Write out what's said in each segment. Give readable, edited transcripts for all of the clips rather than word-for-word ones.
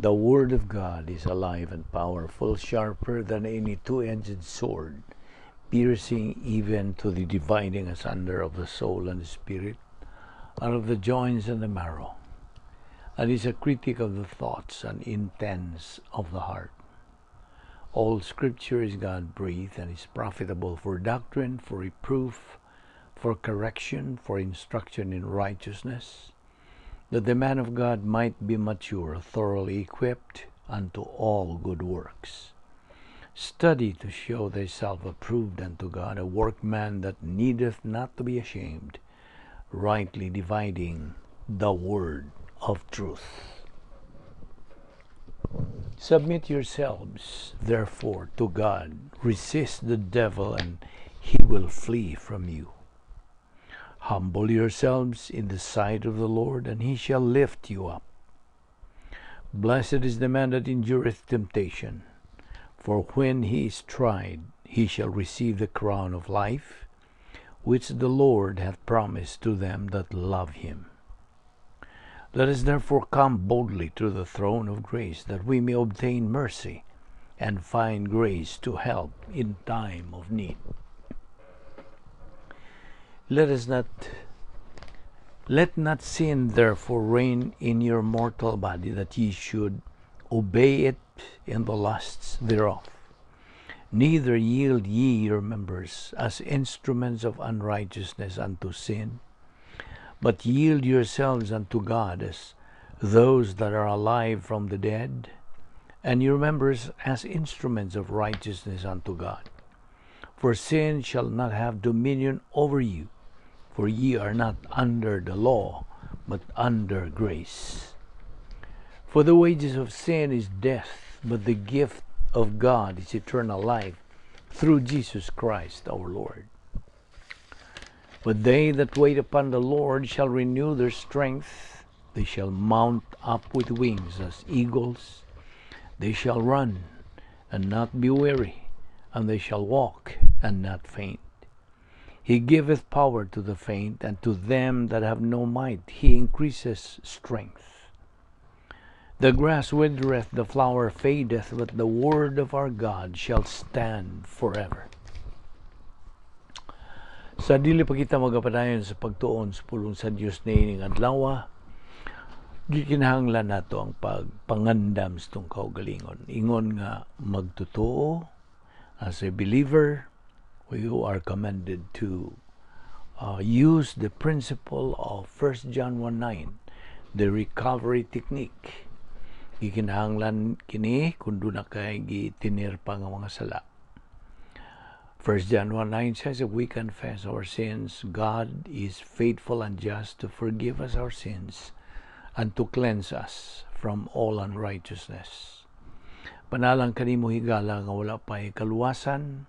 The Word of God is alive and powerful, sharper than any two-edged sword, piercing even to the dividing asunder of the soul and the spirit, and of the joints and the marrow, and is a critic of the thoughts and intents of the heart. All Scripture is God-breathed and is profitable for doctrine, for reproof, for correction, for instruction in righteousness, that the man of God might be mature, thoroughly equipped unto all good works. Study to show thyself approved unto God, a workman that needeth not to be ashamed, rightly dividing the word of truth. Submit yourselves, therefore, to God. Resist the devil, and he will flee from you. Humble yourselves in the sight of the Lord, and he shall lift you up. Blessed is the man that endureth temptation, for when he is tried, he shall receive the crown of life, which the Lord hath promised to them that love him. Let us therefore come boldly to the throne of grace, that we may obtain mercy and find grace to help in time of need. Let not sin therefore reign in your mortal body, that ye should obey it in the lusts thereof. Neither yield ye your members as instruments of unrighteousness unto sin, but yield yourselves unto God as those that are alive from the dead, and your members as instruments of righteousness unto God. For sin shall not have dominion over you, for ye are not under the law, but under grace. For the wages of sin is death, but the gift of God is eternal life through Jesus Christ our Lord. But they that wait upon the Lord shall renew their strength. They shall mount up with wings as eagles. They shall run and not be weary, and they shall walk and not faint. He giveth power to the faint, and to them that have no might he increaseth strength. The grass withereth, the flower fadeth, but the word of our God shall stand forever. Sa dili pa kita magapadayon sa pagtuon sa pulong sa Dios niining adlaw, gikinahanglan nato ang pagpangandam sa itong kaugalingon. Ingon nga magtotoo as a believer, we are commanded to use the principle of 1 John 1:9, the recovery technique. Gikinahanglan kini kung doon na kay gitinir pa nga mga sala. 1 John 1:9 says, if we confess our sins, God is faithful and just to forgive us our sins and to cleanse us from all unrighteousness. Panalang kanimo higala nga wala pa kaluwasan,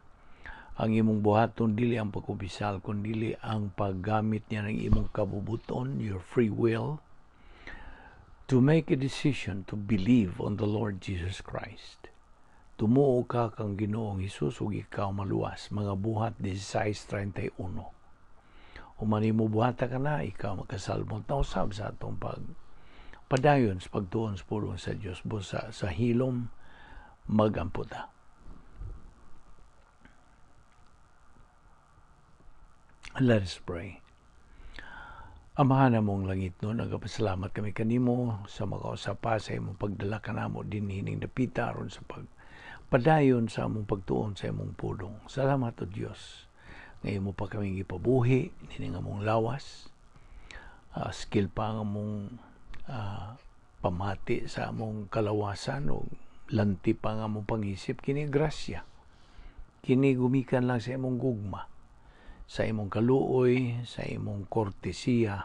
ang imong buhaton dili ang pagkupisal, kundi ang paggamit niya ng imong kabubuton, your free will, to make a decision to believe on the Lord Jesus Christ. Tumuo ka kang Ginoong Hesus ug ikaw maluwas. Mga buhat 16:31. Umani mo buhata ka na, ikaw magkasalmot na usab sa atong padayon sa pagtuon sa pulong sa Dios, busa sa hilom magamputa. Let us pray. Amahan namong langit no, nagapasalamat kami kanimo sa makausapa sa imong pagdala kanamo din hining dapita aron sa padayon sa among pagtuon sa imong pulong. Salamat o Dios. Ngayon mo pa kami gipabuhi nining among lawas. Skill pa ang among pamati sa among kalawasan o lanti pa ang among pangisip, kini grasya. Kini gumikan lang sa imong gugma, sa imong kaluoy, sa imong kortesiya.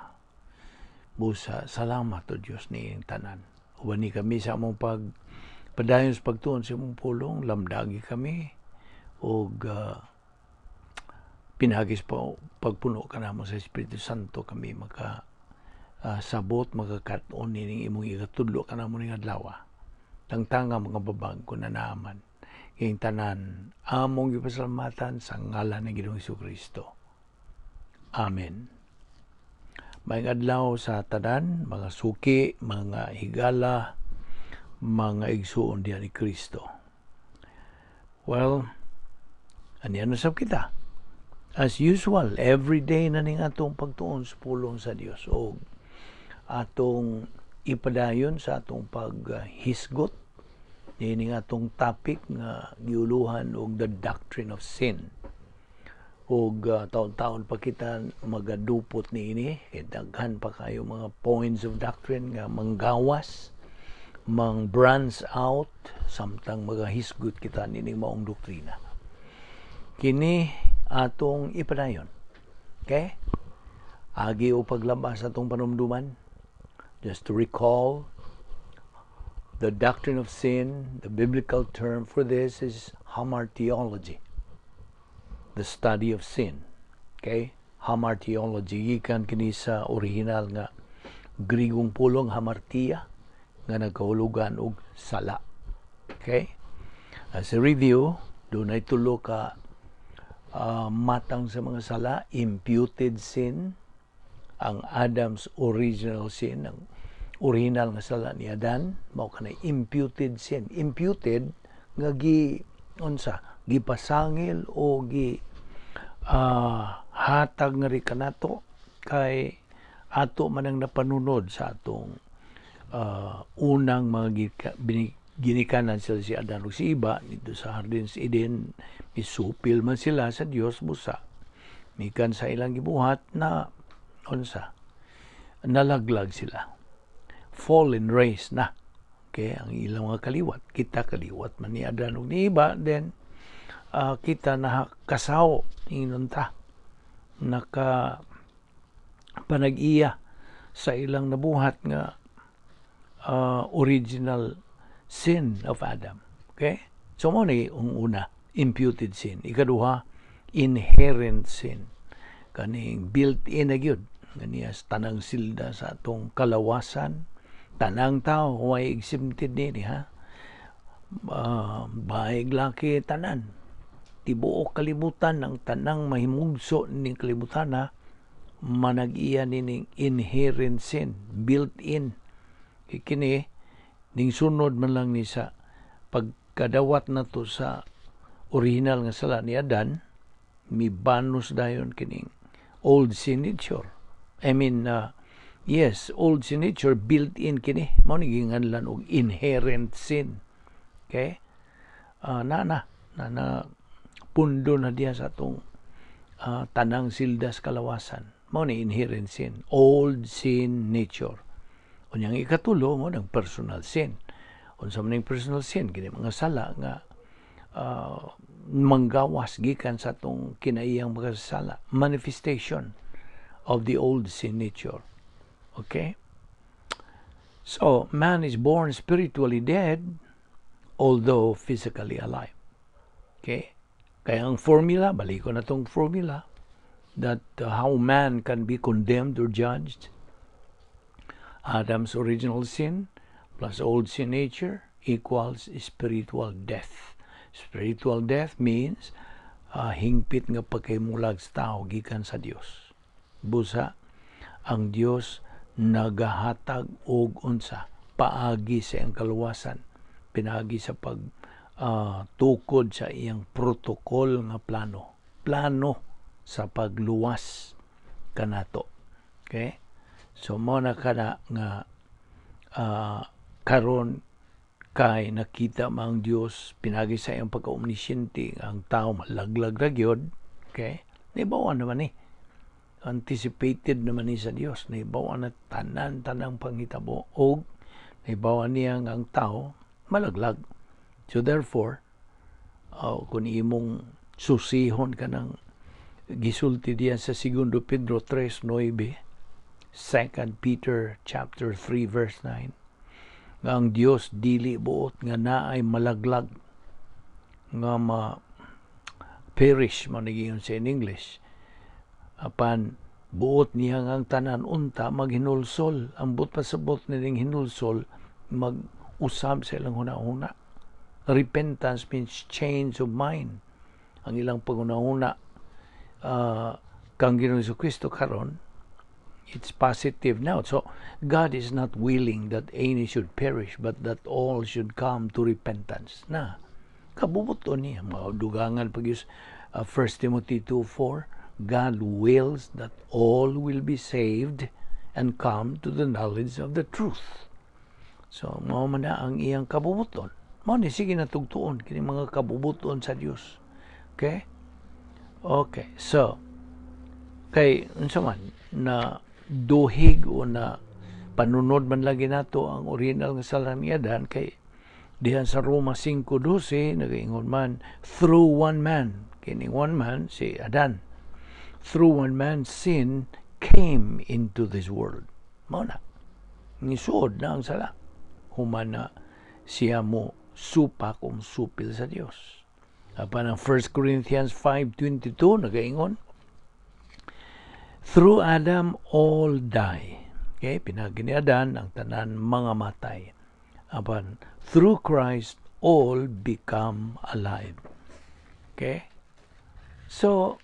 Busa, salamat o Diyos ni tanan. Uban ni kami sa among padayon sa pagtuon sa imong pulong, lamdagi kami o pinagis pa pagpuno ka namo sa Espiritu Santo, kami sabot, magkakaton nining imong igatudlo ka namo ning adlaw. Tangtanga mga babag ko na naaman. Kayong tanan, among ipasalamatan sa ngalan ng Ginoong Jesucristo. Amen. Maayong adlaw sa tanan, mga suki, mga higala, mga igsuon diya ni Kristo. Well, aniyan na sab kita. As usual, every day na ning atong pagtuon sa pulong sa Dios o atong ipadayon sa atong paghisgot ning atong topic nga giuluhan og the Doctrine of Sin. Og taon-taon pa kita magadupot niini, kay daghan pa kayo mga points of doctrine nga manggawas, mang branch out, samtang magahisgot kita nining maong doktrina. Kini atong ipadayon. Okay? Agi o paglabas atong panumduman. Just to recall, the Doctrine of Sin, the biblical term for this is hamartiology, the study of sin. Okay? Hamartiology, gikan kini sa original nga Grigong pulong hamartia, nga nagkahulugan og sala. Okay? As a review, doon ay tulo ka matang sa mga sala: imputed sin, ang Adam's original sin, ang original nga sala ni Adan, mao kanay imputed sin. Imputed nga gipasangil o hatag nga ri kanato kay ato man ang napanunod sa atong unang mga ginikanan sila si Adan o si Iba dito sa Hardens Eden. Misupil man sila sa Dios busa, mikan sa ilang gibuhat na nalaglag sila, fallen race na. Okay, ang ilang mga kaliwat, kita kaliwat man ni Adan ug ni Iba, then kita kasaw inunta naka panag-iya sa ilang nabuhat nga original sin of Adam. Okay? So mo ni una, imputed sin. Ikaduha, inherent sin. Kaning built-in na gyud ganiya tanang silda sa atong kalawasan. Tanang tao huwag exempted ni ha. Baig laki tanan. Tibuok kalibutan ang tanang mahimugso ning kalibutan na manag-iya ning inherent sin, built-in. Kini ning sunod man lang ni sa pagkadawat na to sa original nga sala ni Adan, mibanos dayon kining old sin nature. Old sin nature built-in kini, mao ni ginganlan og inherent sin. Okay? Na pundo na diya sa atong tanang sildas kalawasan. Mao ni inherent sin, old sin nature. Unyang ikatulo mo ng personal sin. Unsa man ning personal sin, kini mga sala nga manggawas gikan sa atong kinaiyang mga sala, manifestation of the old sin nature. Okay? So, man is born spiritually dead although physically alive. Okay? Kaya ang formula, balik ko na tong formula, that how man can be condemned or judged. Adam's original sin plus old sin nature equals spiritual death. Spiritual death means hingpit nga pagkaimulag sa tao gikan sa Dios. Busa, ang Dios nagahatag og paagi sa iyang kaluwasan, pinaagi sa tukod sa iyang protokol nga plano sa pagluwas kanato. Okay? So mo na kana nga karon kay nakita mang Dios pinagi sa iyang pagka-omnisciente ang tao malaglag ra gyud. Okay? Naibawan naman anticipated naman ni sa Dios, naibawan na tanang panghitabo og naibawan niya ang tao malaglag. So therefore, kung imong susihon ka ng gisulti diyan sa 2 Pedro 3:9, 2 Peter chapter 3 verse 9, nga ang Dios dili buot nga naay malaglag nga perish man giingon sa in English, apan buot niya nga ang tanan unta maghinulsol. Ang buot pasabot nining hinulsol mag-usab sa ilang hunahuna. Repentance means change of mind. Ang ilang pagunahuna kang Ginoong Kristo karon It's positive now. So, God is not willing that any should perish, but that all should come to repentance. Na, kabubuto niya. Maudugangan pag 1 Timothy 2:4, God wills that all will be saved and come to the knowledge of the truth. So, mao man na ang iyang kabubuton. Mao ni sige natugtuon kini mga kabubuton sa Dios. Okay? Okay. So, kay unsa man na duhig o na panunod man lagi nato ang original nga salamiadan kay dihan sa Roma 5:12 nagaingon man through one man, kini one man si Adan, through one man sin came into this world. Mao na nisuod na ang sala human na siya mo supak o supil sa Dios. Apan ang 1 Corinthians 5:22 nagaingon, through Adam all die. Okay, pinagi ni Adan ang tanan mga matay. Apan through Christ all become alive. Okay? So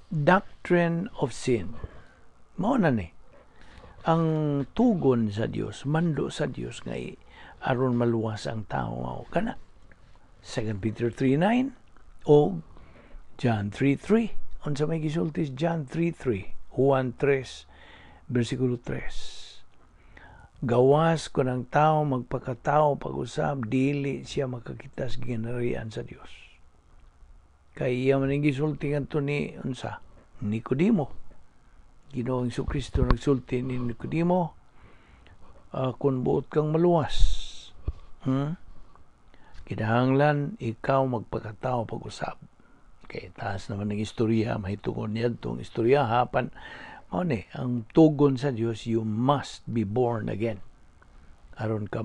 Doctrine of Sin. Mao na ni ang tugon sa Dios, mando sa Dios nga aron maluwas ang tao mao kana. 2 Peter 3:9 o John 3:3. Unsa may gisulti John 3:3, Juan 3, versikulo 3. Gawas ko ng tao magpakatao pag-usab, dili siya makakita sa ginharian sa Dios. Kay iya man gisulti ngadto ni unsa? Nicodemo. Ginoong Jesucristo nagsulti ni Nicodemo, kung buot kang maluwas, kinahanglan ikaw magpakatao pag-usab. Okay, taas naman ng istorya, mahitugon niya itong istorya, hapan, ang tugon sa Diyos, you must be born again. Aron ka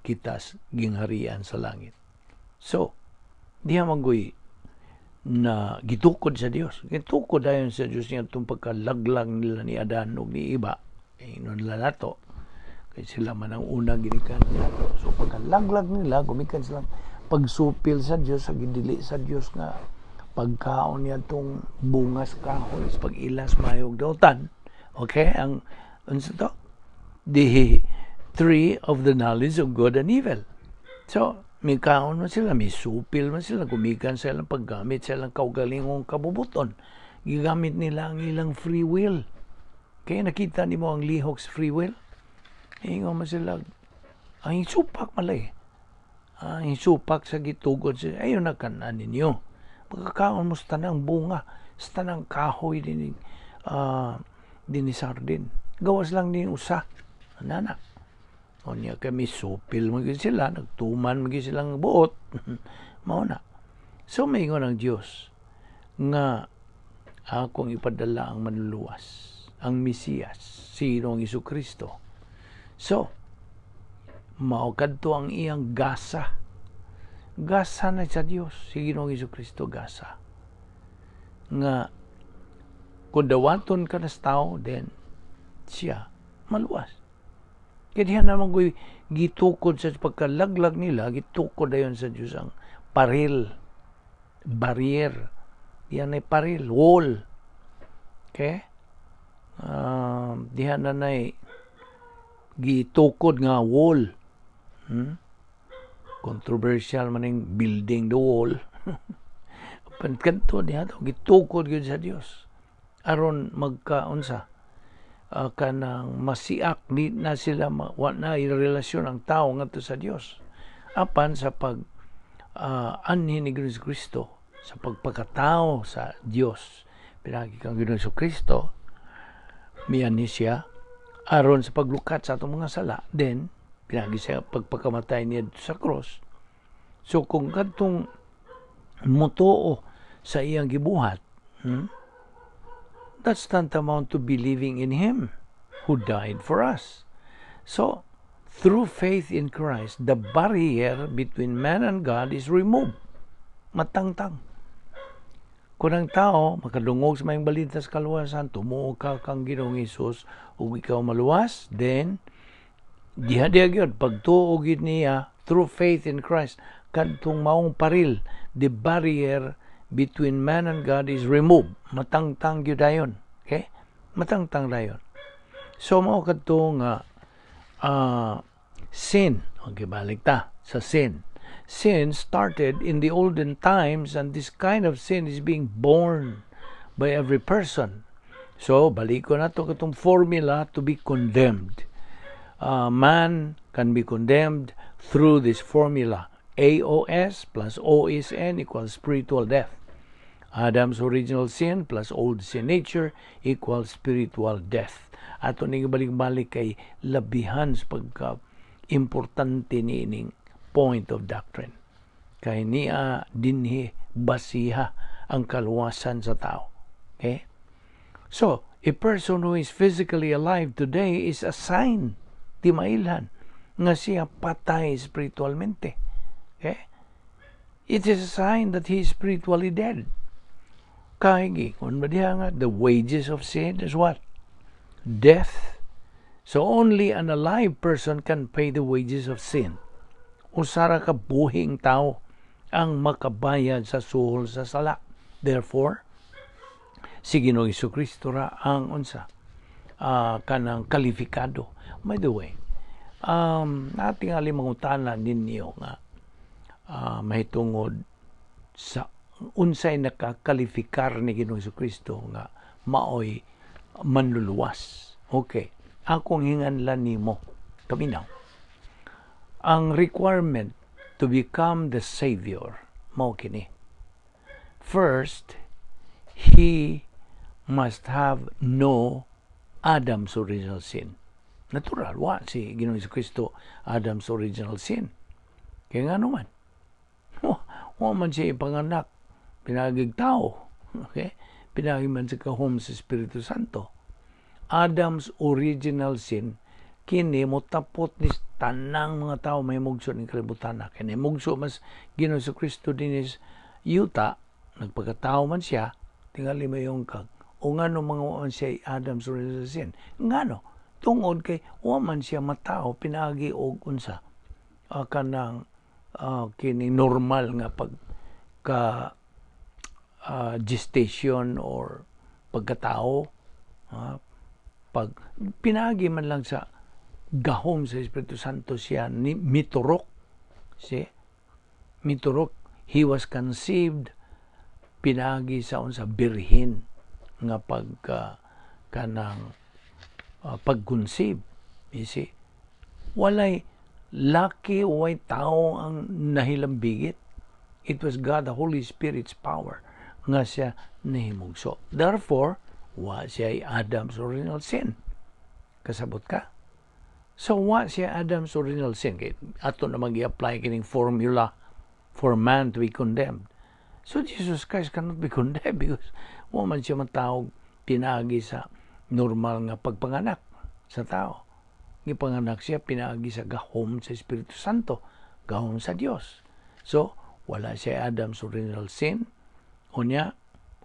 kitas gingharian sa langit. So, diha magoy na gitukod sa Diyos. Gitukod ayon sa Diyos niya itong pagkalaglag nila ni Adan o ni iba. Inon nila nato. Kaya sila man ang una ginikan nato. So, pagkalaglag nila, gumikan silang pagsupil sa Diyos, sa gidili sa Diyos nga pagkaon niya itong bungas kahoy, pag-ilas mayog dautan. Okay? Ang to? The tree of the knowledge of good and evil. So, may kaon man sila, may supil man sila, gumikan sa ilang paggamit sa ilang kaugalingong kabubuton. Gigamit nila ang ilang free will. Kaya nakita ni mo ang lihok sa free will? Ingon man sila, ang supak malay. Ang supak sa gitugod siya, ayun na kanan ninyo. Pagkakaon mo sa tanang bunga, sa tanang kahoy din ni sardin. Gawas lang din usa. Nana. O niya kami supil magiging sila, nagtuman magiging silang buot. Mao na. So may ingon ang Diyos nga akong ipadala ang manluluwas, ang Mesiyas, sino ang Jesucristo. So, maukad to ang iyang gasa. Gasa na sa Diyos, si Ginoong Jesucristo gasa. Nga, kung dawaton ka na sa tao, then siya maluwas. Kaya diyan naman ko'y gitukod sa pagkalaglag nila, gitukod ayon sa Diyos ang paril, barrier. Diyan ay paril, wall. Okay? Diyan na gitukod nga wall. Controversial man yung building the wall. Pankanto niya ito, gitukod yun sa Diyos. Aron magkaunsa, kanang masiak, di na sila, na irelasyon ang tao nga to sa Diyos. Apan sa anhin ni Ginoong Kristo, sa pagpakatao sa Diyos, pinagi kang Ginoong Kristo, miyan ni siya, aron sa paglukat sa atong mga sala, then, pinagi siya pagpakamatay niya sa cross. So, kung katong motoo sa iyang gibuhat, that's tantamount to believing in Him who died for us. So, through faith in Christ, the barrier between man and God is removed. Matangtang. Kung ang tao makadungog sa mayong balita sa kaluwasan, tumuo ka kang Ginoong Hesus, ug ikaw maluwas, then diha gyud pagtuo gid niya through faith in Christ, kadtong maong paril, the barrier between man and God is removed. Matangtang gyud ayon. Okay? Matangtang dayon. So mao kadto nga sin. Okay, balik ta sa sin. Sin started in the olden times, and this kind of sin is being born by every person. So, balik ko na to katong formula to be condemned. Man can be condemned through this formula. AOS plus OSN equals spiritual death. Adam's original sin plus old sin nature equals spiritual death. Ato ning balik-balik kay labihan sa pagka-importante niining point of doctrine. Kay niya dinhi basiha ang kaluwasan sa tao. Okay? So, a person who is physically alive today is a sign, di mailhan, nga siya patay spiritualmente. Okay? It is a sign that he is spiritually dead. Kaya kung ba diha nga, the wages of sin is what? Death. So only an alive person can pay the wages of sin. Usara ka buhing tao ang makabayad sa suhol sa sala. Therefore, si Ginoong Jesucristo ra ang unsa kanang kalifikado. By the way, nating alimangutanan ninyo nga mahitungod sa unsay nakakalifikar ni Ginoong Jesucristo nga maoy manluluwas. Okay, akong hinganlan nimo kaminaw. Ang requirement to become the Savior mao kini. First, he must have no Adam's original sin. Natural, wa si Ginoong Jesucristo Adam's original sin. Kaya nga naman, wa man siya ipanganak, pinagig tao, okay? Pinagig man sa kahom sa Espiritu Santo. Adam's original sin, kini mo tapot ni tanang mga tao may mugso ng kalibutan na. Kini mugso mas Ginoong Jesucristo din is yuta, nagpagkatao man siya, tingali may yung kag. O nga no mga waman siya Adam's original sin. Nga no, tungod kay waman siya matao, pinagi og unsa. Kanang kini normal nga pagka gestation or pagkatao, pag pinagi man lang sa gahom sa Espiritu Santo siya ni miturok. Miturok, he was conceived pinagi sa unsa birhin nga kanang pag-conceive. You see, walay laki way tao ang nahilambigit. It was God the Holy Spirit's power nga siya nahimugso. Therefore, wa siya Adam's original sin. Kasabot ka? So, wa siya Adam's original sin. Ato na mag-i-apply kining formula for man to be condemned. So, Jesus Christ cannot be condemned because wa man siya matawag pinagi sa normal nga pagpanganak sa tao. Gipanganak siya pinagi sa gahom sa Espiritu Santo, gahom sa Dios. So, wala siya Adam's original sin. Unya,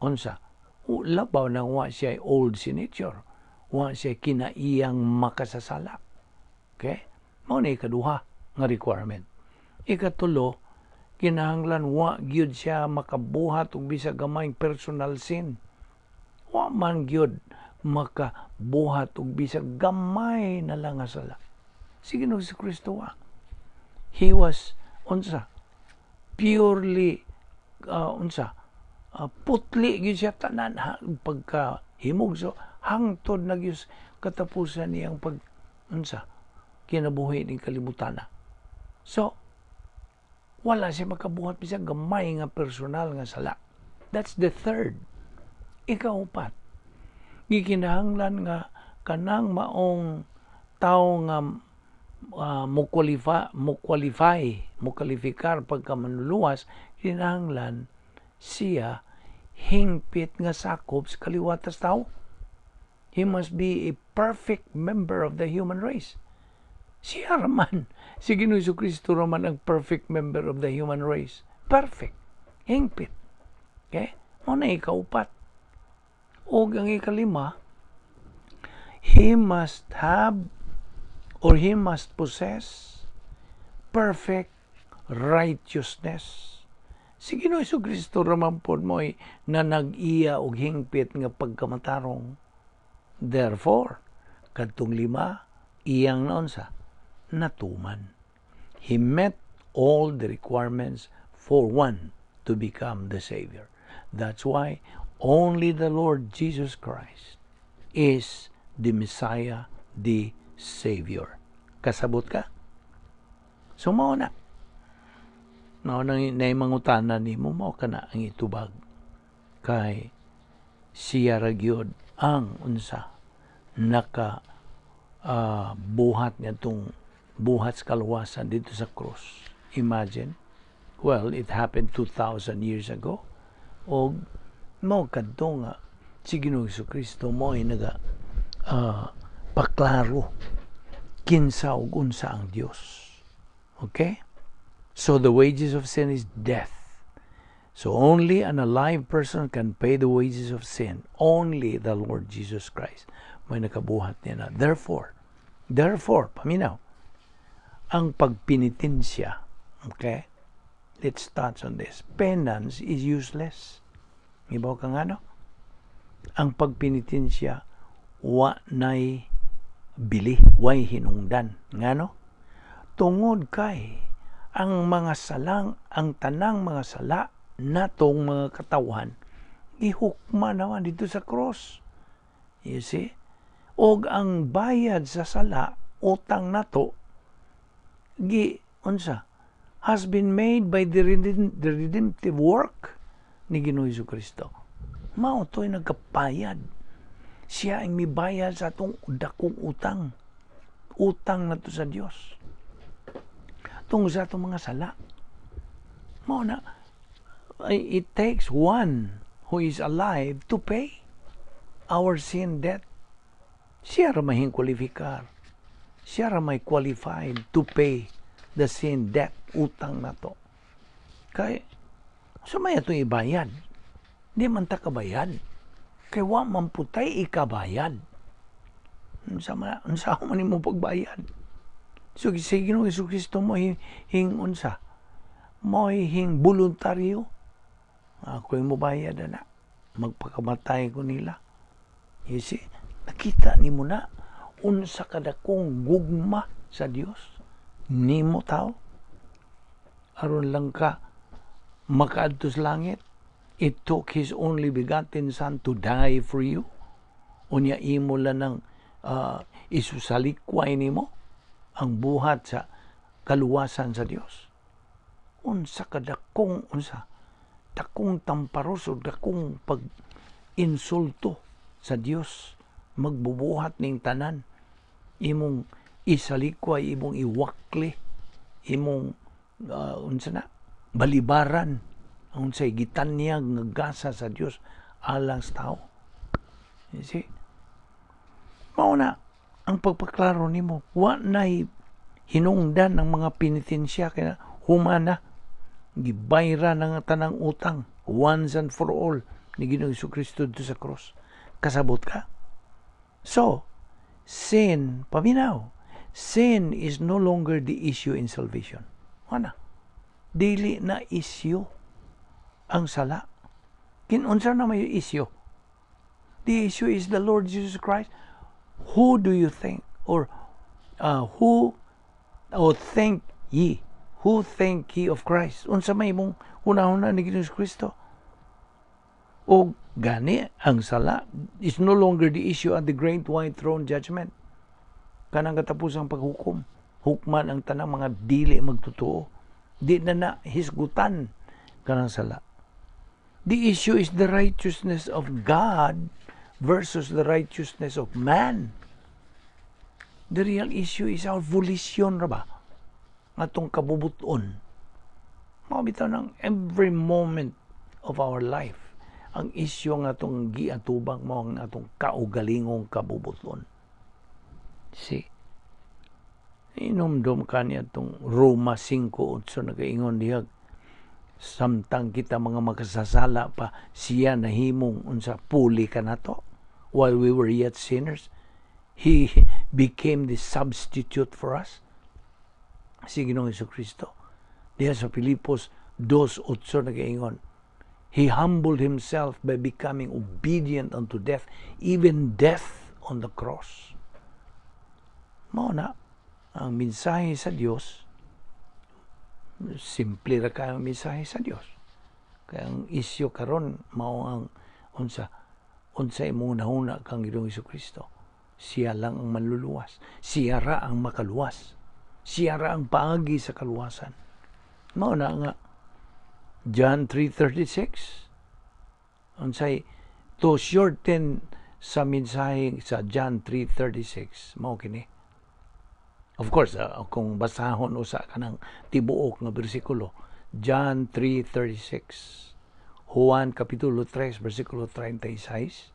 unsa? Labaw nang wa siya old sin nature. Wa siya kinaiyang makasasala. Okay? Mao na ikaduha nga requirement. Ikatulo, kinahanglan wa gyud siya makabuhat og bisag gamay personal sin. Wa man gyud makabuhat og bisag gamay na lang nga sala. Si Ginoong Jesucristo wa. He was unsa? Purely putli gyud siya tanan pagka himugso hangtod na gyud katapusan niyang pag kinabuhi ning kalibutan. So, wala siya makabuhat bisag gamay nga personal nga sala. That's the third. Ikaupat, gikinahanglan nga kanang maong tao nga mukwalifikar pagka manluluwas, kinahanglan siya hingpit nga sakop sa kaliwatas tao. He must be a perfect member of the human race. Siya raman, si Ginoong Jesucristo raman ang perfect member of the human race. Perfect. Hingpit. Okay? Muna ikaupat. O ang ikalima, he must have or he must possess perfect righteousness. Si Ginoong Jesucristo raman po mo'y na nag-iya o hingpit nga pagkamatarong. Therefore, kadtong 5, iyang naon sa natuman. He met all the requirements for one to become the Savior. That's why only the Lord Jesus Christ is the Messiah, the Savior. Kasabot ka? So, mao na. Mao na mangutana ni mo ka na ang itubag. Kay siya ragyod ang unsa buhat niya itong buhat sa kaluwasan dito sa cross. Imagine, well, it happened 2,000 years ago. O mao kadto nga si Ginoong Jesucristo mo ay paklaro kinsa ug unsa ang Dios. Okay? So the wages of sin is death. So only an alive person can pay the wages of sin. Only the Lord Jesus Christ may nakabuhat niya na. Therefore, paminaw, ang pagpinitensya, okay? Let's touch on this. Penance is useless. Ibaw ka nga, no? Ang pagpinitensya, wa na'y bili, way hinungdan. Nga, no? Tungod kay, ang tanang mga sala, natong mga katawan, ihukma naman dito sa cross. You see? Og ang bayad sa sala, utang nato, has been made by the redemptive work ni Ginoong Jesucristo. Mao to'y nagkapayad. Siya ang mibayad sa atong dakong utang. Utang na to sa Dios. Tungod sa atong mga sala. Mao na, it takes one who is alive to pay our sin debt. Siya ramahing kwalifikar. Siya ramay qualified to pay the sin debt, utang na to. Kay, sumaya ito ibayad. Di man ta kabayad. Kay wa man putay ikabayad. Unsa man mo pagbayad. So, si Ginoong Jesucristo mo unsa? Mo voluntaryo. Ako yung mubayad na. Magpakamatay ko nila. You see? Nakita ni mo na unsa kadakong gugma sa Dios. Nimo tao. Aron lang ka makaadto sa langit. It took His only begotten Son to die for you. Unya imo lang ng isusalikway nimo ang buhat sa kaluwasan sa Dios. Unsa kadakong dakong tamparos o dakong pag-insulto sa Dios, magbubuhat ning tanan, imong isalikway, imong iwakli, imong balibaran, unsay gitanyag nga gasa sa Dios alang sa tao. You see? Mao na ang pagpaklaro nimo, wa nay hinungdan ang mga penitensya kaya humana gibayra ng tanang utang once and for all ni Ginoong Jesucristo dito sa cross. Kasabot ka? So, sin, paminaw, sin is no longer the issue in salvation. Wala. Dili na issue ang sala. Kinunsa na may issue? The issue is the Lord Jesus Christ. Who do you think? Or think ye? Who think ye of Christ? Unsa may mong hunahuna ni Ginoong Jesucristo? O gani ang sala is no longer the issue at the great white throne judgment. Kanang katapusang paghukom, hukman ang tanang mga dili magtotoo. Di na hisgutan kanang sala. The issue is the righteousness of God versus the righteousness of man. The real issue is our volition ra ba? Atong kabubuton. Mabitaw ng every moment of our life. Ang isyu nga itong giatubang mo ang atong kaugalingong kabubuton. See? Inumdum ka niya itong Roma 5:8 nagaingon diyag. Samtang kita mga makasasala pa, siya nahimong unsa puli ka na to. While we were yet sinners, He became the substitute for us. Si Ginoong Jesucristo. Diya sa Filipos 2:8 nagaingon. He humbled Himself by becoming obedient unto death, even death on the cross. Mao na ang mensahe sa Dios, simple ra kayo ang mensahe sa Dios. Kaya ang isyu karon mao ang unsay imong nahuna kang Ginoong Hesukristo. Siya lang ang manluluwas. Siya ra ang makaluwas. Siya ra ang paagi sa kaluwasan. Mao na nga John 3:36. Unsay to shorten sa mensahe sa John 3:36 mao kini. Of course, kung basahon usa kanang tibuok nga bersikulo, John 3:36, Juan kapitulo 3 bersikulo 36,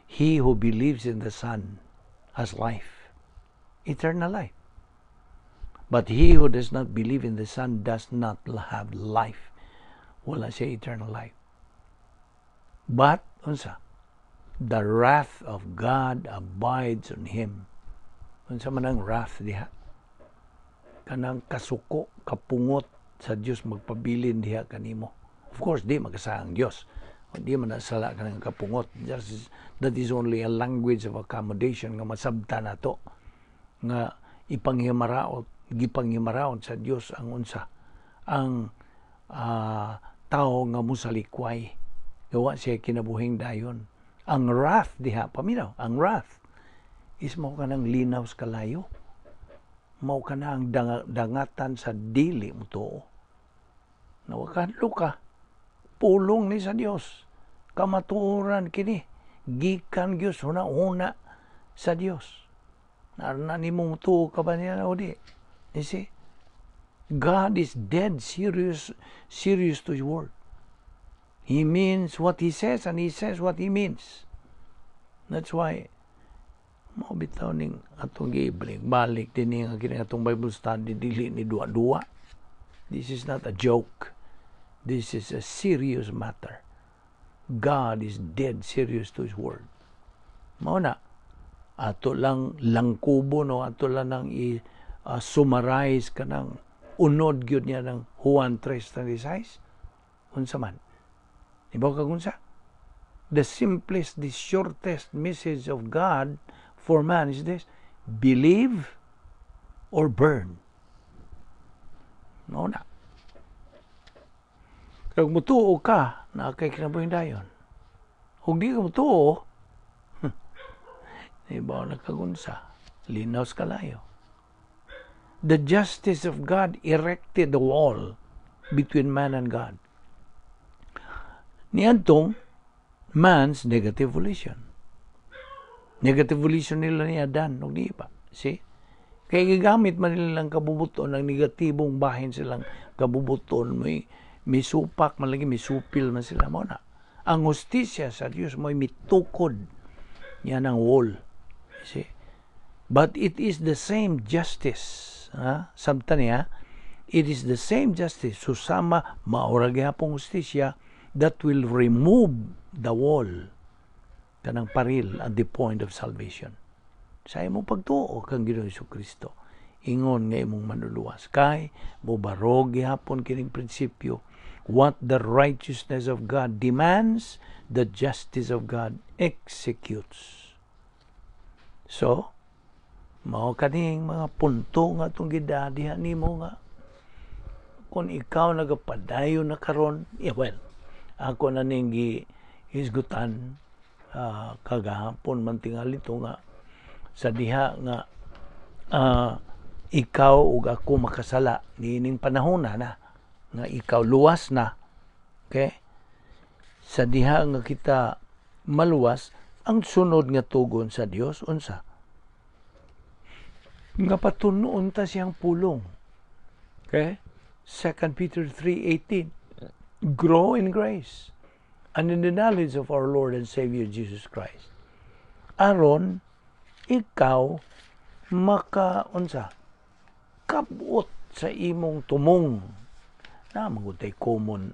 he who believes in the Son has life, eternal life. But he who does not believe in the Son does not have life. Wala siya eternal life. But, the wrath of God abides on him. Unsa man ang wrath diha? Kanang kasuko, kapungot sa Dios magpabilin diha kanimo. Of course, di magasa ang Dios. Di man nasala kanang kapungot. That is only a language of accommodation nga masabtan nato nga gipanghimaraot sa Dios ang tao nga musalikway. Gawa siya kinabuhing dayon. Ang wrath diha, paminaw, ang wrath is mao kanang linaw sa kalayo. Mao kanang dangatan sa dili mo tuo. Nawakadlo ka, pulong ni sa Dios. Kamatuoran kini, gikan Dios una sa Dios. Narna ni mo tuo ka ba niya o di? You see? God is dead serious to His word. He means what He says and He says what He means. That's why mao bitaw ning atong balik din nga kini atong Bible study dili ni duwa-duwa. This is not a joke. This is a serious matter. God is dead serious to His word. Mao na ato lang langkubo no, ato lang nang summarize kanang unod gyud niya ng Juan 3:36. Unsa man? Ibaw ka unsa? The simplest, the shortest message of God for man is this: believe or burn. No na. Kag mutuo ka na kay kinabuhing dayon. Kung di ka mutuo, ibaw na kagunsa, linaw sa kalayo. The justice of God erected the wall between man and God. Niadtong man's negative volition. Negative volition nila ni Adan, o di ba? See? Kaya gagamit man nilang kabubuton ng negatibong bahin silang kabubuton. May supak man lagi, may supil man sila. Mo na. Ang hustisya sa Diyos mo'y mitukod yan ang wall. See? But it is the same justice. Sabta niya, it is the same justice. Susama, maurag yapong hustisya that will remove the wall kanang paril at the point of salvation. Sa imong pagtuo kang Ginoong Hesukristo, ingon nga imong manluluwas kay mobarog gihapon kining prinsipyo. What the righteousness of God demands, the justice of God executes. So, mao kaning mga punto nga itong gidadihan nimo nga kung ikaw nagapadayon na karon, well, ako na ning gihisgutan kagahapon man tingali ito nga sa diha nga ikaw ug ako makasala niining panahon na nga ikaw luwas na, okay? Sa diha nga kita maluwas, ang sunod nga tugon sa Dios unsa? Nga patunoon ta siyang pulong. Okay? 2 Peter 3:18. Grow in grace and in the knowledge of our Lord and Savior Jesus Christ. Aron ikaw kabut sa imong tumong na magutay common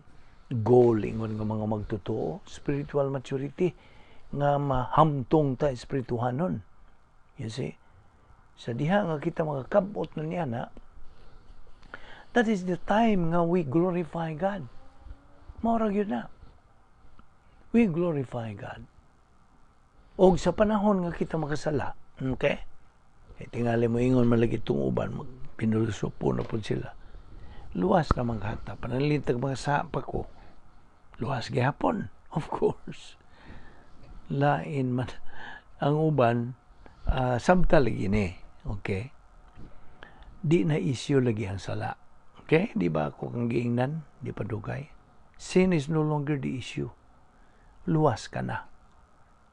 goal ingon nga mga magtotoo, spiritual maturity nga mahamtong ta espirituhanon. You see? Sa diha nga kita makakabot na niya na, that is the time nga we glorify God. Maurag yun na. We glorify God. O sa panahon nga kita makasala, okay? Tingali mo ingon malagi itong uban, pinusupo na po sila. Luwas naman kata, panalintag mga sapa ko. Luwas gihapon, of course. Lain man ang uban, samtal lagi ni, okay? Di na issue lagi ang sala. Okay? Di ba ako kang giingnan? Di pa dugay. Sin is no longer the issue. Luwas ka na.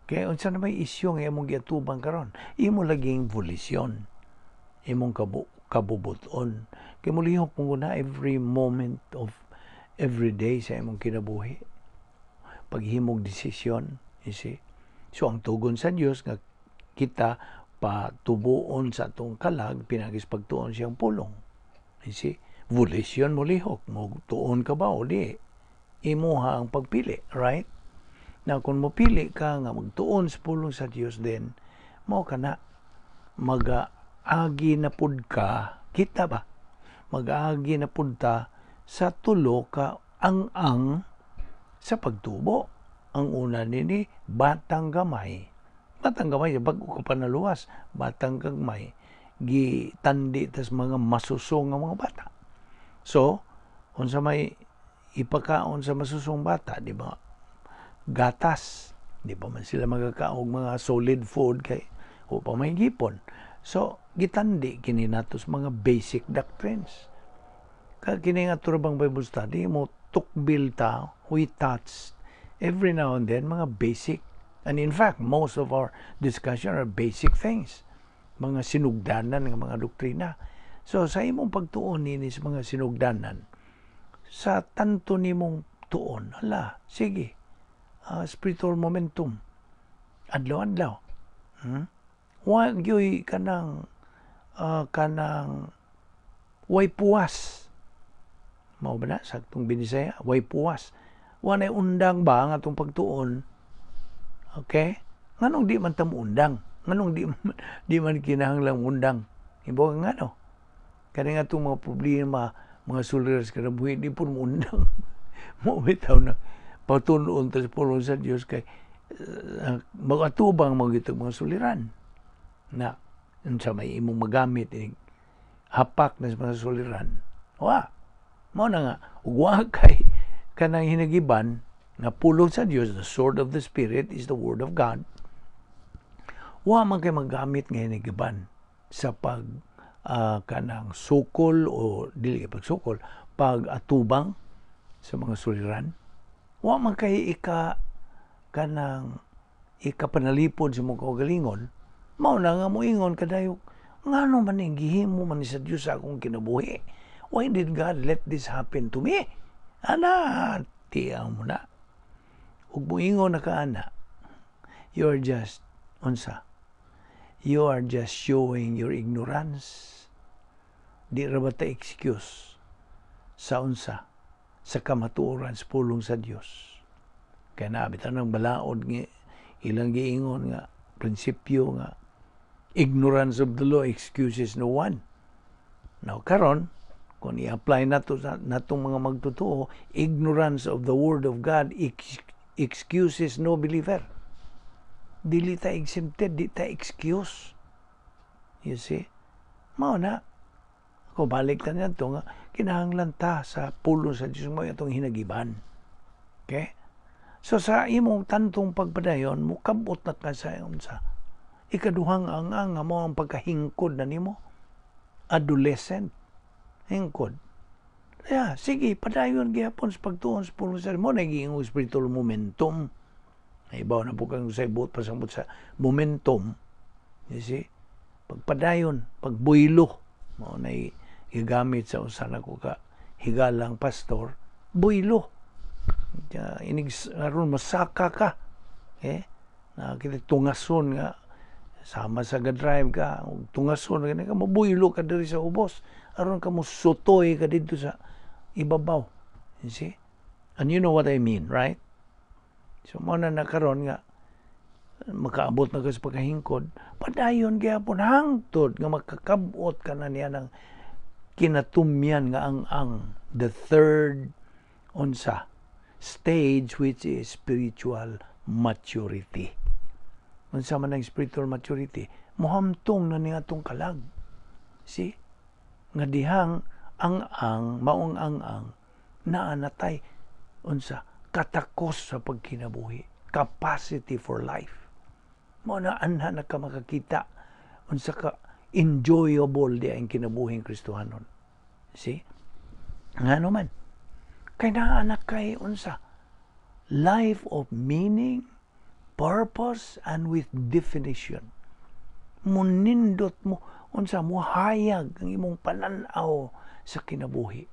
Kaya unsa na may issue nga imong giatubang karon? Imo laging volisyon. Imong kabubuton. Kaya mulihok mo na every moment of every day sa imong kinabuhi. Paghimog desisyon, you see. So ang tugon sa Dios nga kita patubuon sa atong kalag pinagis pagtuon siyang pulong. You see, volisyon mo lihok mo tuon ka ba o di? Imuha ang pagpili, right? Na kung mopili ka nga magtuon sa pulong sa Dios din, mao kana mag-agi na pud ka, kita ba? Mag-agi na pud ta sa tulo ka ang sa pagtubo. Ang una nini batang gamay. Batang gamay bago ka pa naluwas, batang gamay gitandi tas mga masusong nga mga bata. So, unsa may ipakaon sa masusong bata, di ba? Gatas, di ba man sila magkakaog mga solid food kay o pa may gipon. So gitandi kini natos mga basic doctrines. Kag kini nga turabang Bible study mo tukbil ta, we touch every now and then mga basic, and in fact most of our discussion are basic things, mga sinugdanan nga mga doktrina. So sa imong pagtuon nini sa mga sinugdanan, sa tanto nimong tuon, hala, sige, spiritual momentum. Adlaw-adlaw. Huwag yo'y kanang way puwas. Mao ba na? Saktong binisaya, way puwas. Wanay undang ba ang atong pagtuon? Okay? Nganong di man tamo undang? Nganong di man kinahanglang undang? Ibo nga no? Kani nga itong mga problema, mga suliras kanabuhi, di po undang. Mawitaw na patunoon sa pulong sa Diyos kay magatubang magitag mga suliran na sa may imong magamit hapak na sa mga suliran. Mao na nga ugwa kay kanang hinagiban na pulong sa Diyos, the sword of the Spirit is the word of God. Man kay magamit nga hinagiban sa pag kanang sukol o dili pag sukol, pag atubang sa mga suliran. Man kay kanang panalipod sa mga kaugalingon, mao na nga moingon kadayok, ngano man ning gihimo man ni sa Dios sa akong kinabuhi? Why did God let this happen to me? Ana, tiyang mo na. Ug moingon na kaana, you are just showing your ignorance. Di ra ba ta excuse sa sa kamatuoran sa pulong sa Dios. Kaya nabitan ng balaod nga ilang giingon nga prinsipyo nga ignorance of the law excuses no one. Now karon kung i-apply nato sa natong mga magtotoo, ignorance of the word of God excuses no believer. Dili ta exempted, di ta excuse. You see? Mao na. Kung balik ta niya ito nga, kinahanglan ta sa pulong sa Diyos mo itong hinagiban. Okay? So sa imong tantong pagpadayon, mukabot na ka sa ikaduhang ang mo ang pagkahingkod na nimo. Adolescent. Hingkod. Yeah, sige, padayon gyapon sa pagtuon sa pulong sa Diyos mo, naging spiritual momentum. Ibaw na po kang saibot pasambot sa momentum. You see? Pagpadayon, pagbuylo, mo na igamit sa usan ako ka higalang pastor, buylo. Aron masaka ka. Na kita tungason nga sama sa drive ka, tungason ka mabuylo ka diri sa ubos. Aron ka mo sutoy ka dito sa ibabaw. You see? And you know what I mean, right? So, mo na nakaroon nga, makaabot na ka sa pagkahingkod, padayon gyapon hangtod nga makakabot ka na niya ng kinatumyan nga ang the third stage which is spiritual maturity. unsa man ang spiritual maturity, mohamtong na niya atong kalag. See? Nga dihang maong ang naanatay unsa katakos sa pagkinabuhi, capacity for life. Mo na anha na ka makakita unsa ka enjoyable di ang kinabuhing Kristohanon. See? Ngano man kay naanak kay unsa life of meaning, purpose, and with definition. Munindot mo unsa mo hayag ang imong pananaw sa kinabuhi.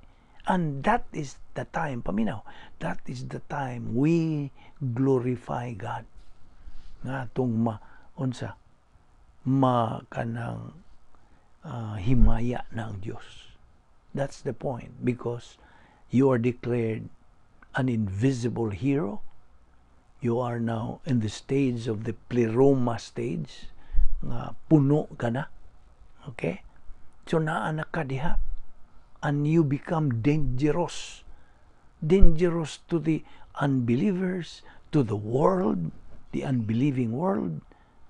And that is the time, paminaw, that is the time we glorify God. Nga itong kanang himaya na ang Diyos. That's the point, because you are declared an invisible hero. You are now in the stage of the pleroma stage, nga puno ka na. Okay? So naanak ka diha. And you become dangerous. Dangerous to the unbelievers, to the world, the unbelieving world.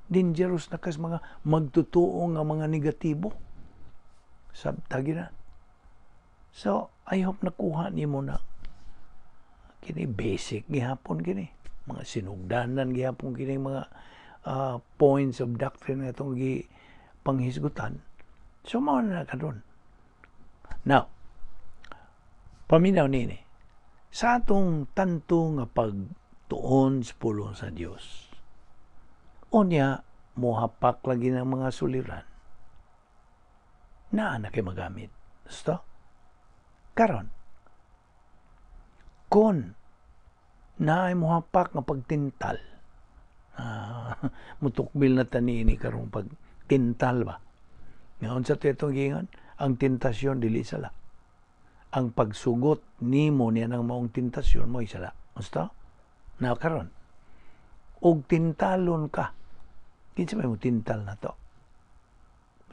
Dangerous na kas mga magtutuo nga mga negatibo. Sabtagi na. So, I hope nakuha ni mo na kini basic gihapon kini. Mga sinugdanan gihapon kini mga points of doctrine nga itong panghisgutan. So, mao na karon. Now, paminaw nini, sa atong tanto nga pagtuon sa pulong sa Dios, unya mohapak lagi ng mga suliran na kay magamit. Gusto? Karon, kon na ay mohapak nga pagtintal, mutukbil na tanini karong pagtintal ba? Ngayon sa tetong gingan, ang tentasyon dili sala. Ang pagsugot nimo niya ng maong tentasyon mo isala. Gusto? Now karon, og tintalon ka. Kinsa may mo tintal na to?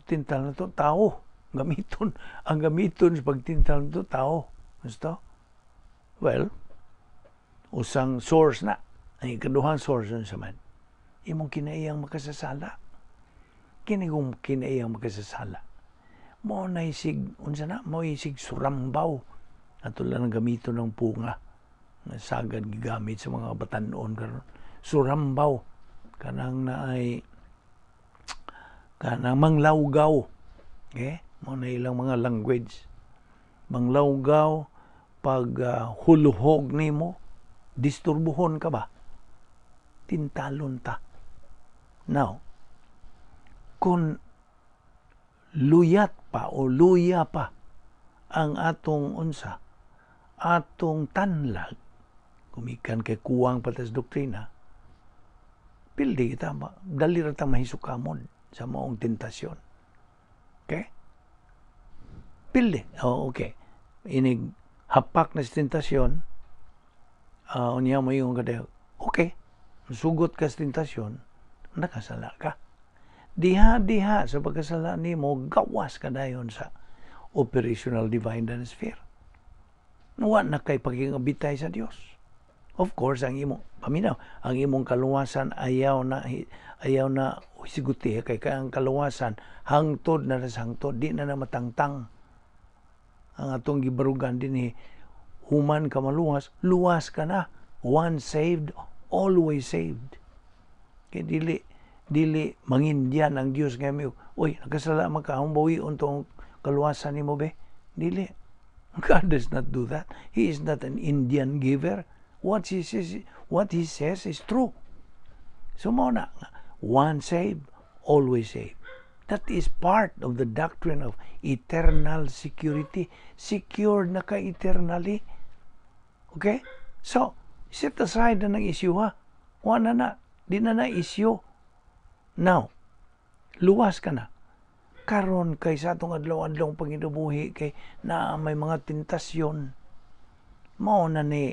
Tintal na to tao. Gamiton. Ang gamiton sa pagtintal na to tao. Gusto? Well, usang source na. Ang ikaduhang source sa man. Imong kinaiyang makasasala. Kinigong kinaiyang makasasala. Mo na isig, unsa na, mo isig surambaw. At lang gamito ng punga. Sagad gigamit sa mga batanon karon. Surambaw. Kanang na ay kanang manglawgaw. Okay? Mo na ilang mga language. Manglawgaw, pag huluhog nimo, disturbuhon ka ba? Tintalon ta. Now, kung luyat pa o luya pa ang atong atong tanlag, kumikan kay kuwang patas doktrina, pildi kita, dali rata mahisukamon sa maong tentasyon. Okay? Pildi. Oh, okay. Inig hapak na sa tentasyon, unya mo yung kadayo, okay, sugot ka sa tentasyon, nakasala ka. Diha sa pagkasala nimo, gawas ka dayon sa operational divine sphere. Nawa na kay pagingabitay sa Dios. Of course, ang imong kaluwasan ayaw na siguti kay ang kaluwasan hangtod na sa hangtod, di na matangtang. Ang atong gibarugan dinhi, human ka maluwas, luwas ka na. Once saved, always saved. Kay dili mangindyan ang Dios nga mi, oy, nakasala man ka, humbawi untong kaluwasan nimo be. Dili. God does not do that. He is not an Indian giver. What he says is true. So mo na, once saved, always saved. That is part of the doctrine of eternal security. Secured na ka eternally. Okay? So, set aside na ng issue ha. Wala na. Di na issue. Now, luwas ka na. Karon kay sa atong adlaw-adlaw panginabuhi kay na may mga tentasyon. Mao na ni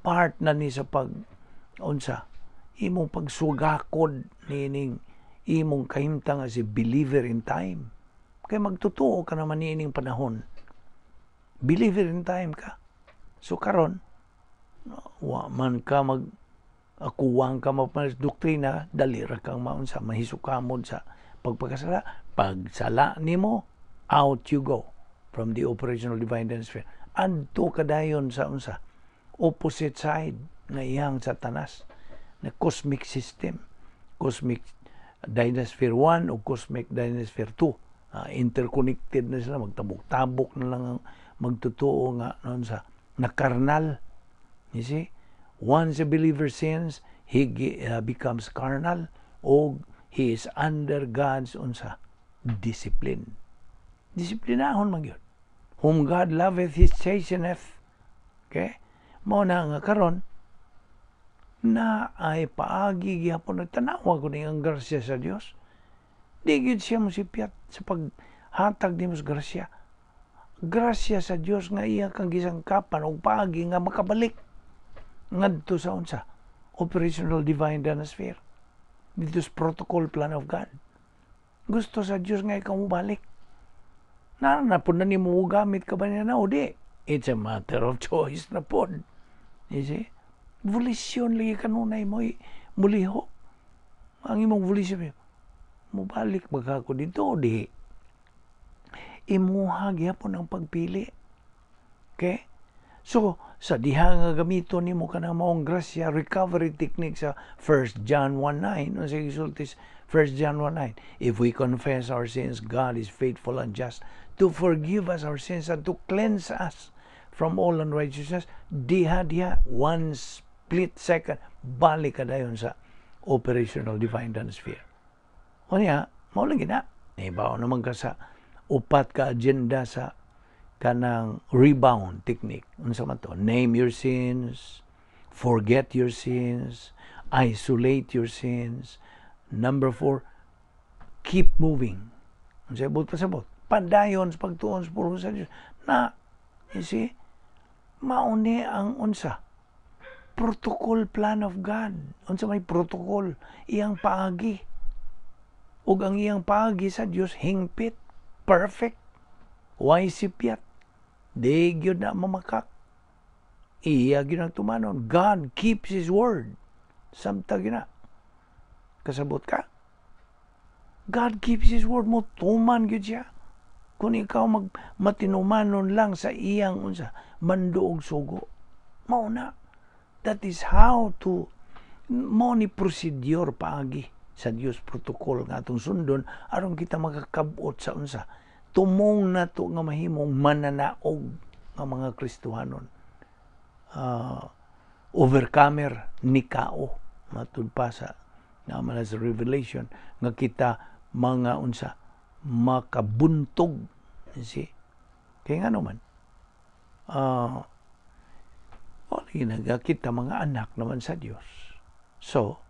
part na ni sa imong pagsugakod nining imong kahimtang as a believer in time. Kay magtutuo ka naman niining panahon. Believer in time ka. So karon wa man ka kuwang ka mapanas doktrina, dali ra kang maunsa, mahisukamon sa pagpakasala. Pagsala nimo, out you go from the operational divine sphere. Adto kadayon sa unsa, opposite side na iyang satanas, na cosmic system, cosmic dynasty 1 o cosmic dynasty 2. Interconnected na sila, magtabok-tabok na lang ang magtotoo nga noon sa na carnal. You see? Once a believer sins, he becomes carnal o he is under God's unsa discipline. Disiplinahon man yun. Whom God loveth, He chasteneth. Okay? Mao na nga karon na ay paagi gyapon nagtanawa ko ang grasya sa Dios. Di gyud siya mosipyat sa paghatag nimo sa grasya. Grasya sa Dios nga iya kang gisangkapan og paagi nga makabalik ngadto sa unsa operational divine dynasty. Dito sa protocol plan of God. Gusto sa Dios nga ikaw mubalik. Na po na nimo gamit ka ba niya na o di? It's a matter of choice na po. You see? Volisyon lagi kanunay mo muliho. Ang imong volisyon mubalik ba ako dito o di? Imuha gyapon ang pagpili. Okay? So, sa diha nga gamiton nimo kanang maong grasya, recovery technique sa 1 John 1:9, no, sa resultis 1 John 1:9. If we confess our sins, God is faithful and just to forgive us our sins and to cleanse us from all unrighteousness. Diha, one split second, balik ka dayon sa operational divine dynasty. O niya, maulang gina. Ibaw naman ka sa upat ka agenda sa kanang rebound technique. Unsa man to? Name your sins, forget your sins, isolate your sins. Number 4, keep moving. Unsa ibot pasabot? Padayon sa pagtuon sa pulong sa Dios. Na, you see, mauni ang unsa? Protocol plan of God. Unsa may protocol? Iyang paagi. Ug ang iyang paagi sa Dios hingpit, perfect, waisipyat. Di gyud na mamakak. Iya gyud ang tumanon. God keeps His word. Samtag na. Kasabot ka? God keeps His word mo. Tuman gyud siya. Kung ikaw matinumanon lang sa iyang unsa manduog sugo. Mao na. That is how to mo ni prosedur paagi sa Dios protocol nga atong sundon aron kita makakabot sa unsa tumong na to nga mahimong mananaog nga mga Kristohanon. Overcomer ni kao matud pa sa naman sa Revelation nga kita mga unsa makabuntog. See? Kaya nga naman kita mga anak naman sa Dios. So,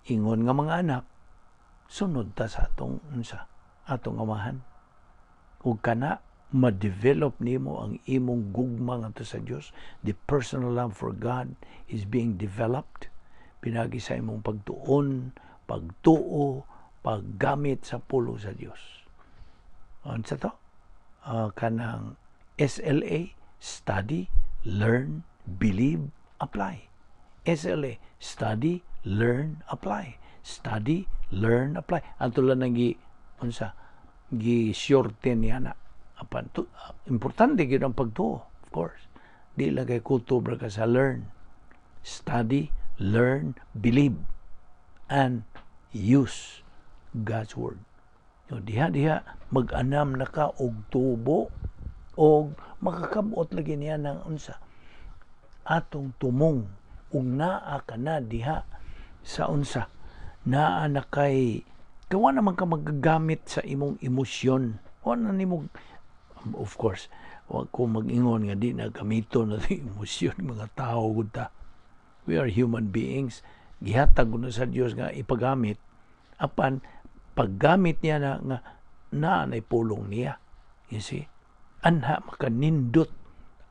ingon nga mga anak, sunod ta sa atong unsa atong amahan. Ug kana ma-develop nimo ang imong gugma ngadto sa Dios. The personal love for God is being developed pinagi sa imong pagtuon, pagtuo, paggamit sa pulong sa Dios. Unsa to? Kanang SLA, study, learn, believe, apply. SLA, study, learn, apply. Study, learn, apply. Ato lang nang gi-shorten niya na. Importante gyud ang pagtuo, of course. Di lang kay kutob ra ka sa learn. Study, learn, believe, and use God's word. So, diha mag-anam na ka og tubo og makakabot lagi niya ng unsa atong tumong ug naa ka na diha sa unsa naa na kay kawa naman ka magagamit sa imong emosyon. Wala nimo, of course, wag ko mag-ingon nga di na gamiton na emosyon mga tao gud ta. We are human beings. Gihatag na sa Dios nga ipagamit apan paggamit niya na nga na pulong niya. You see? Anha makanindot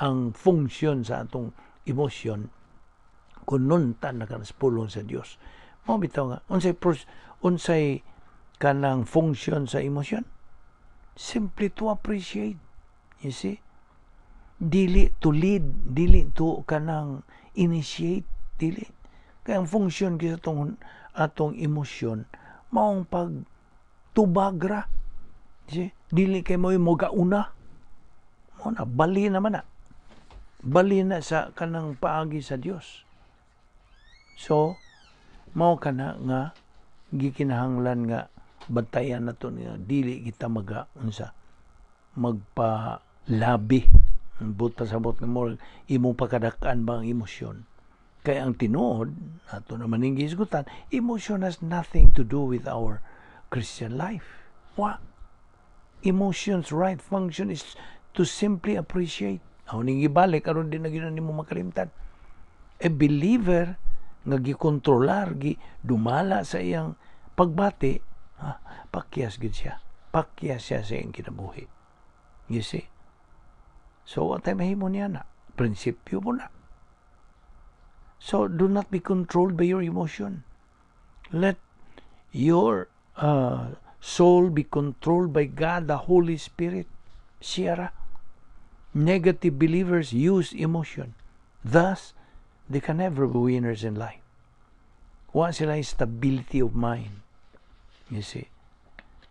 ang funksyon sa atong emosyon kung nuntan na ka sa pulong sa Dios. Mao bitaw nga unsay kanang function sa emosyon? Simply to appreciate. You see? Dili to lead, dili to kanang initiate, dili. Kaya ang function kisa atong emosyon, maong pagtubagra. Dili kay mo gauna. Mo na, bali naman na. Bali na sa kanang paagi sa Dios. So, mao kana nga gikinahanglan nga bantayan nato nga dili kita magpalabi buta sabot nga mo imong pagkadakan ba ang emosyon. Kaya ang tinuod ato naman ning gisgutan, emotion has nothing to do with our Christian life. Emotions right function is to simply appreciate. Aw ning gibalik aron din na gyud nimo makalimtan. A believer nga gikontrolar, dumala sa iyang pagbati, pakyas gid siya. Pakyas siya sa iyang kinabuhi. You see? So, what ay mahimo niya na? Prinsipyo mo na. So, do not be controlled by your emotion. Let your soul be controlled by God, the Holy Spirit. Siyara. Negative believers use emotion. Thus, they can never be winners in life. Wa sila stability of mind. You see?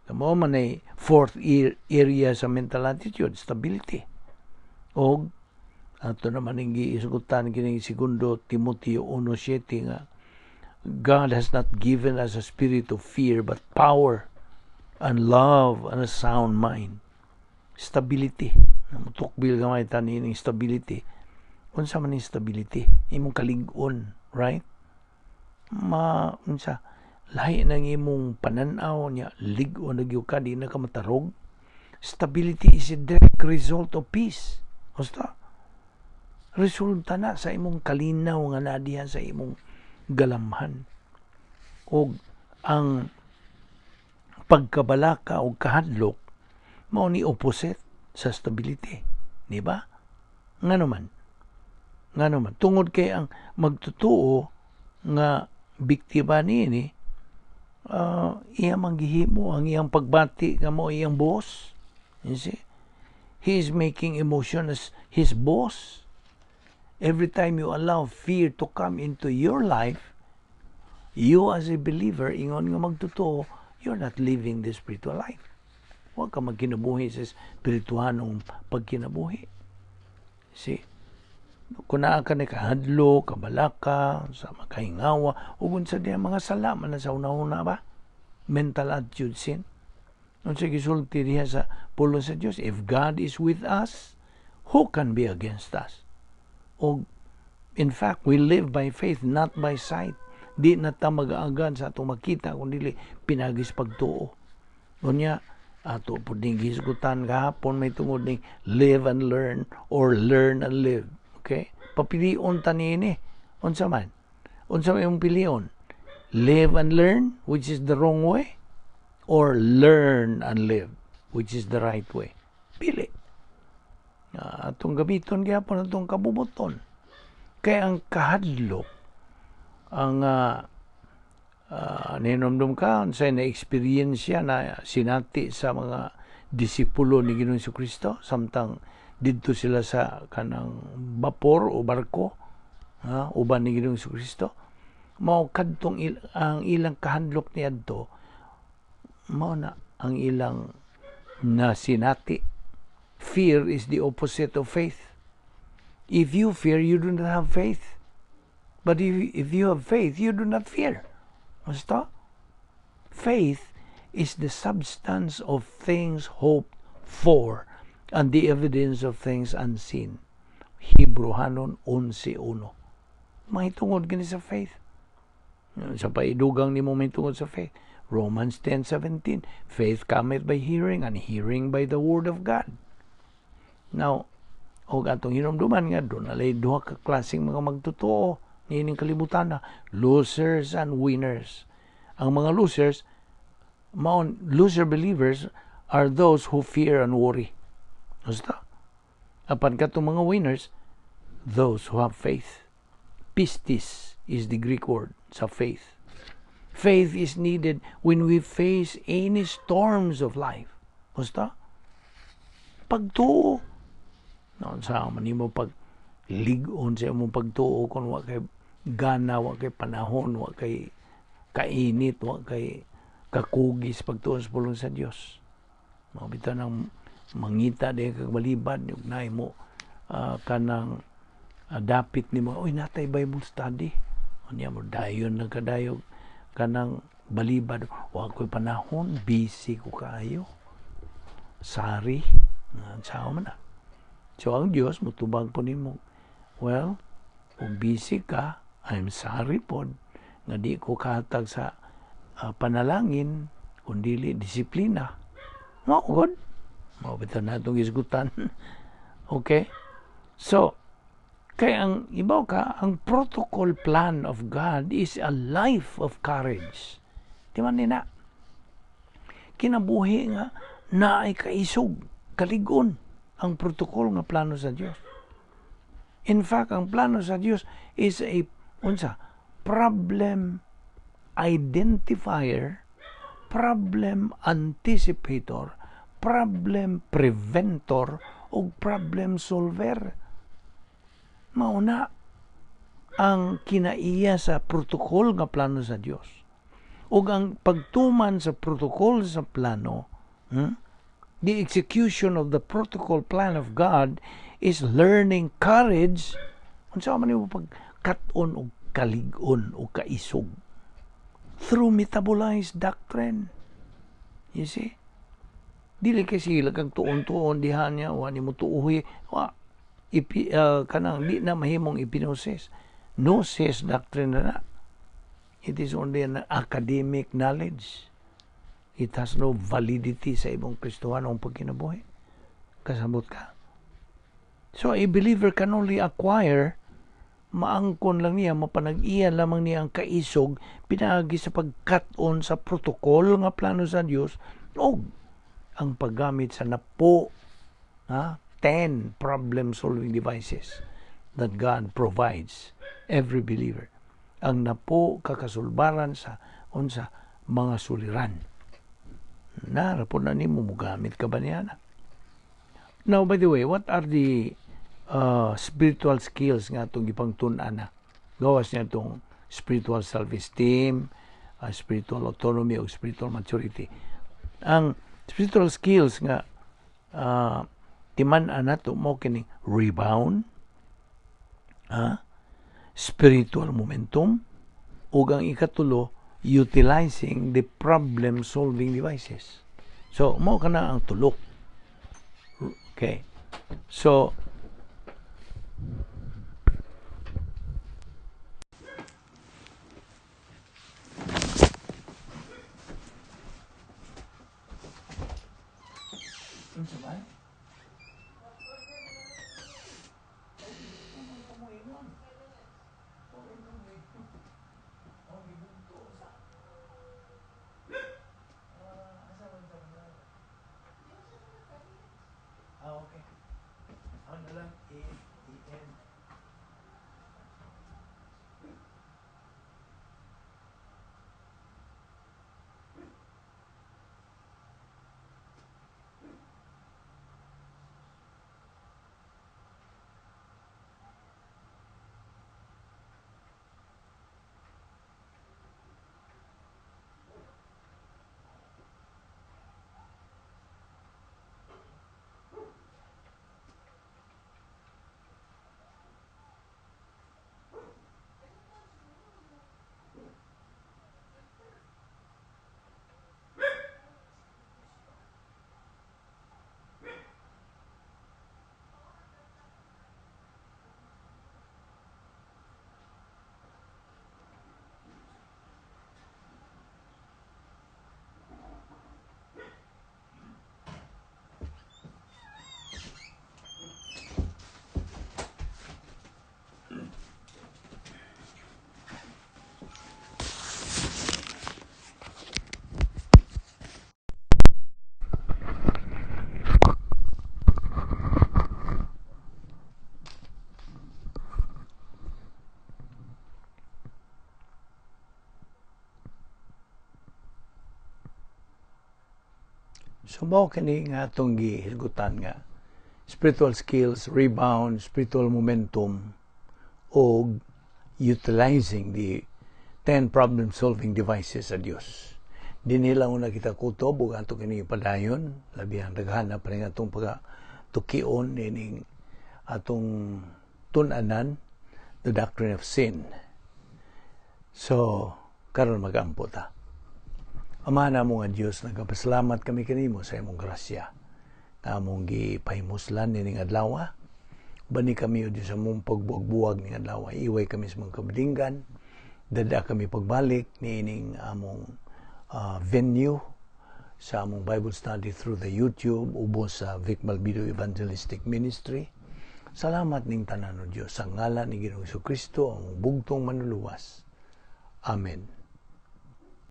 Kamo man ay fourth area sa mental attitude, stability. O ato naman ning giisugutan kini 2 Timoteo 1:7 nga God has not given us a spirit of fear but power and love and a sound mind. Stability. Mutukbil gamay tani ning stability. Unsa man ning stability? Imong kalig-on, right? Unsa lahi nang imong pananaw niya lig-on na gyud ka di na ka matarog. Stability is a direct result of peace. Basta resulta na sa imong kalinaw nga nadiha sa imong galamhan. O ang pagkabalaka o kahadlok mao ni opposite sa stability, di ba? Ngano man tungod kay ang magtutuo nga biktima niini iya manggihimo ang iyang pagbati nga mo iyang boss. You see? He is making emotion as his boss. Every time you allow fear to come into your life, you as a believer, ingon nga magtutuo, you're not living the spiritual life. Huwag ka magkinabuhi sa spirituanong pagkinabuhi. See? Kung naa ka na kahadlo, kabalaka, sa makahingawa, ugon sa diya mga salaman na sa una-una ba? Mental attitude sin. Nung sa gisulti diya sa pulong sa Diyos, if God is with us, who can be against us? O, in fact, we live by faith, not by sight. Di na ta mag-aagan sa atong makita, kundi pinagis pagtuo. Kunya, ato po ding gisgutan kahapon may tungod ning live and learn or learn and live. Okay? Papilion ta niini. Unsa man yung pilion? Live and learn, which is the wrong way, or learn and live, which is the right way. Pili. Atong gabiton gyapon atong kabubuton. Kaya ang kahadlok, ang ninomdom ka sa na-experience na sinati sa mga disipulo ni Ginoong Jesucristo samtang didto sila sa kanang bapor o barko uban ni Ginoong Jesucristo, mao kadtong ang ilang kahadlok niadto mao na ang ilang na sinati. Fear is the opposite of faith. If you fear, you do not have faith. But if you have faith, you do not fear. Basta? Faith is the substance of things hoped for and the evidence of things unseen. Hebrehanon 11:1. Mahitungod gani sa faith. Sa paidugang nimo mahitungod sa faith. Romans 10:17. Faith cometh by hearing, and hearing by the word of God. Now, og atong hinumduman nga doon alay duha ka klaseng mga magtotoo niining kalibutan na losers and winners. Ang mga losers, loser believers are those who fear and worry. Basta. Apan katong mga winners, those who have faith. Pistis is the Greek word sa faith. Faith is needed when we face any storms of life. Basta. Pagtuo. Noon sa man nimo pag ligon sa imong pagtuo kung wa kay gana, wa kay panahon, wa kay kainit, wa kay kakugis pagtuon sa pulong sa Dios. Mao bitaw nang mangita di kag malibad ug naay mo kanang dapit nimo, oy natay Bible study. Unya mo dayon nagkadayog kanang balibad, wa ko'y panahon, busy ko kaayo. Sari, sao man na. So ang Dios mutubag po nimo, well, kung busy ka, I'm sorry po nga di ko kahatag sa panalangin, kundili disiplina. Mao god. Mao bitaw natong isgutan. Okay? So, kay ang ibaw ka, ang protocol plan of God is a life of courage. Di man nina. Kinabuhi nga na ay kaisog, kaligon ang protocol nga plano sa Dios. In fact, ang plano sa Dios is a problem identifier, problem anticipator, problem preventor, o problem solver. Mauna ang kinaiya sa protocol nga plano sa Dios. Ug ang pagtuman sa protocol sa plano, the execution of the protocol plan of God is learning courage. Unsa man nimo pagkat-on og kalig-on o kaisog through metabolized doctrine. You see? Dili kasi kang tuon-tuon diha niya, wa nimo tuoy, kanang di na mahimong ipinosis. Gnosis doctrine na. It is only an academic knowledge. It has no validity sa ibong Kristohanong pagkinabuhi. Kasabot ka. So a believer can only acquire, maangkon lang niya, mapanag-iya lamang niya ang kaisog, pinagi sa pagkat-on sa protocol nga plano sa Dios, o ang paggamit sa 10 problem-solving devices that God provides every believer. Ang kakasulbaran sa mga suliran. Narapon na nimo mugamit ka ba niya na? Now, by the way, what are the spiritual skills nga itong ipangtun-an na? Gawas niya itong spiritual self-esteem, spiritual autonomy, o spiritual maturity. Ang spiritual skills nga timan-an na ito mo kining rebound, spiritual momentum, ug ang ikatulo, utilizing the problem-solving devices. So, mo ka na ang tulok. Okay. So, okay. Ano lang, i-end. So, mao kini nga itong gihisgutan nga spiritual skills, rebound, spiritual momentum, o utilizing the 10 problem-solving devices sa Dios. Di nila una kita kutob ug ato kini padayon, labihan daghana pa rin atong pagatukion ining atong tun-anan, the Doctrine of Sin. So, karon magampo ta. Amahan namo nga Dios, nagapasalamat kami kanimo sa imong grasya. Among gipahimuslan ining adlaw. Bani kami o Diyos sa mong pagbuwag-buwag ning adlaw. Iway kami sa mga kabadinggan. Dada kami pagbalik ni ining among venue sa among Bible study through the YouTube ubos sa Balbido Evangelistic Ministry. Salamat ning tanan o Diyos sa ngalan ni Ginoong Kristo ang bugtong manluluwas. Amen.